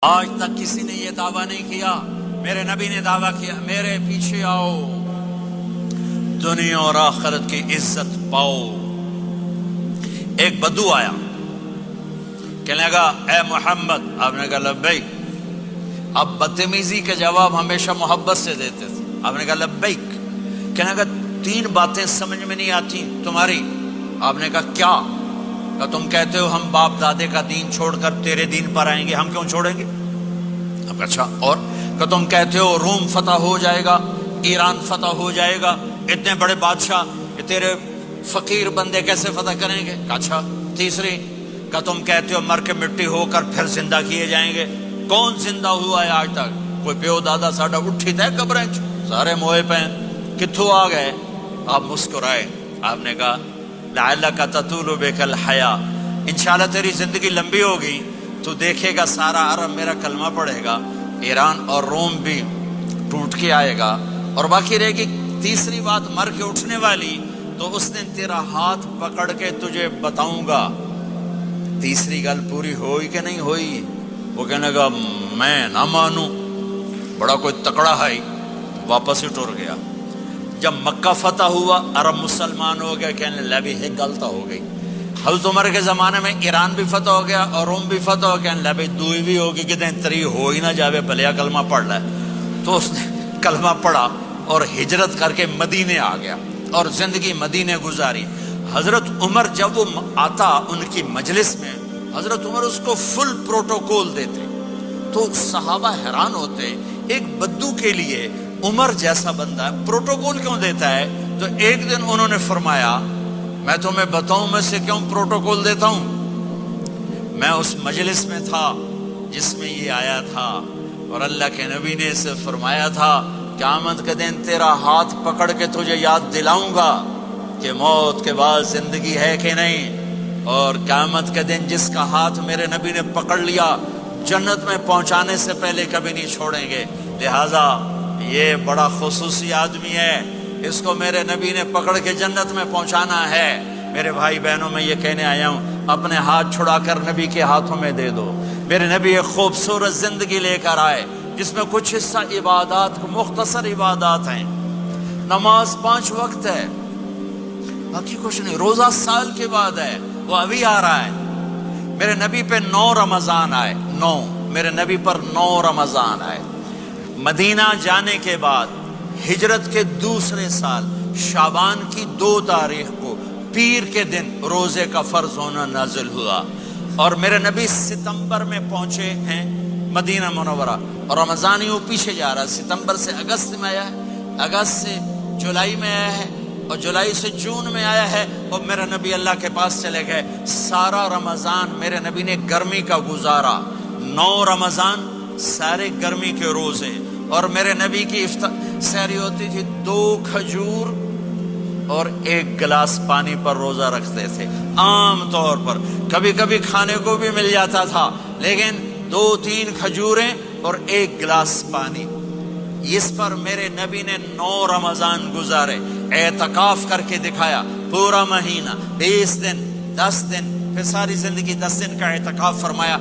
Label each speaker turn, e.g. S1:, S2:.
S1: آج تک کسی نے یہ دعویٰ نہیں کیا، میرے نبی نے دعویٰ کیا میرے پیچھے آؤ دنیا اور آخرت کی عزت پاؤ۔ ایک بدو آیا، کہنے لگا اے محمد، آپ نے کہا لبیک۔ اب بدتمیزی کے جواب ہمیشہ محبت سے دیتے تھے۔ آپ نے کہا لبیک۔ کہنے لگا تین باتیں سمجھ میں نہیں آتی تمہاری۔ آپ نے کہا کیا؟ کہ تم کہتے ہو ہم باپ دادے کا دین چھوڑ کر تیرے دین پر آئیں گے، ہم کیوں چھوڑیں گے؟ اب اچھا، اور کہ تم کہتے ہو روم فتح ہو جائے گا، ایران فتح ہو جائے گا، اتنے بڑے بادشاہ کہ تیرے فقیر بندے کیسے فتح کریں گے؟ اچھا، تیسری کہ تم کہتے ہو مر کے مٹی ہو کر پھر زندہ کیے جائیں گے۔ کون زندہ ہوا ہے آج تک؟ کوئی پیو دادا ساڈا اٹھی تے قبریں سارے موئے پہ کتھوں آ گئے؟ آپ مسکرائے۔ آپ نے کہا لعلک تطول بک الحیا، انشاءاللہ تیری زندگی لمبی ہوگی تو دیکھے گا سارا عرب میرا کلمہ پڑھے گا، ایران اور روم بھی ٹوٹ کے آئے گا، اور باقی رہے گی تیسری بات مر کے اٹھنے والی، تو اس دن تیرا ہاتھ پکڑ کے تجھے بتاؤں گا۔ تیسری گل پوری ہوئی کہ نہیں ہوئی؟ وہ کہنے لگا میں نہ مانوں، بڑا کوئی تکڑا ہے، واپس ہی ٹر گیا۔ جب مکہ فتح ہوا، عرب مسلمان ہو گیا، کہنے لگے ایک غلطہ ہو گئی۔ حضرت عمر کے زمانے میں ایران بھی فتح ہو گیا اور روم بھی فتح ہو گیا، کہنے لگے دوئی بھی ہوگی، کہتے ہیں تری ہو ہی نہ جاوے بھلیا کلمہ پڑھ لے۔ تو اس نے کلمہ پڑھا اور ہجرت کر کے مدینے آ گیا اور زندگی مدینے گزاری۔ حضرت عمر جب وہ آتا ان کی مجلس میں، حضرت عمر اس کو فل پروٹوکول دیتے، تو صحابہ حیران ہوتے، ایک بدو کے لیے عمر جیسا بندہ پروٹوکول کیوں دیتا ہے؟ تو ایک دن انہوں نے فرمایا میں تمہیں بتاؤں میں سے کیوں پروٹوکول دیتا ہوں؟ میں اس مجلس میں تھا جس میں یہ آیا تھا، اور اللہ کے نبی نے اسے فرمایا تھا قیامت کے دن تیرا ہاتھ پکڑ کے تجھے یاد دلاؤں گا کہ موت کے بعد زندگی ہے کہ نہیں، اور قیامت کے دن جس کا ہاتھ میرے نبی نے پکڑ لیا جنت میں پہنچانے سے پہلے کبھی نہیں چھوڑیں گے۔ لہٰذا یہ بڑا خصوصی آدمی ہے، اس کو میرے نبی نے پکڑ کے جنت میں پہنچانا ہے۔ میرے بھائی بہنوں، میں یہ کہنے آیا ہوں اپنے ہاتھ چھڑا کر نبی کے ہاتھوں میں دے دو۔ میرے نبی ایک خوبصورت زندگی لے کر آئے جس میں کچھ حصہ عبادات، مختصر عبادات ہیں، نماز 5 وقت ہے، باقی کچھ نہیں، روزہ سال کے بعد ہے، وہ ابھی آ رہا ہے۔ میرے نبی پہ 9 رمضان آئے، 9 میرے نبی پر 9 رمضان آئے۔ مدینہ جانے کے بعد ہجرت کے دوسرے سال شعبان کی 2 تاریخ کو پیر کے دن روزے کا فرض ہونا نازل ہوا، اور میرے نبی ستمبر میں پہنچے ہیں مدینہ منورہ، اور رمضان ہی وہ پیچھے جا رہا ہے، ستمبر سے اگست میں آیا ہے، اگست سے جولائی میں آیا ہے، اور جولائی سے جون میں آیا ہے، اور میرے نبی اللہ کے پاس چلے گئے۔ سارا رمضان میرے نبی نے گرمی کا گزارا، 9 رمضان سارے گرمی کے روزے، اور میرے نبی کی سحری ہوتی تھی 2 کھجور اور 1 گلاس پانی پر روزہ رکھتے تھے عام طور پر، کبھی کبھی کھانے کو بھی مل جاتا تھا، لیکن 2-3 کھجوریں اور 1 گلاس پانی، اس پر میرے نبی نے 9 رمضان گزارے، اعتکاف کر کے دکھایا، پورا مہینہ 20 دن 10 دن، پھر ساری زندگی 10 دن کا اعتکاف فرمایا۔